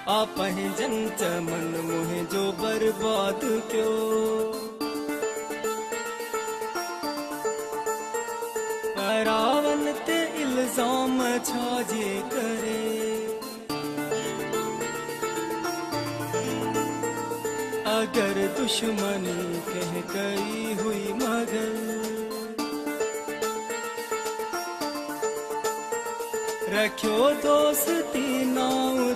आपहि जन चमन मुहे जो बर्बाद क्यों। रावण ते इल्जाम छाजे करे, अगर दुश्मनी कह कई हुई मगर, रखियो दोस्ती नाउ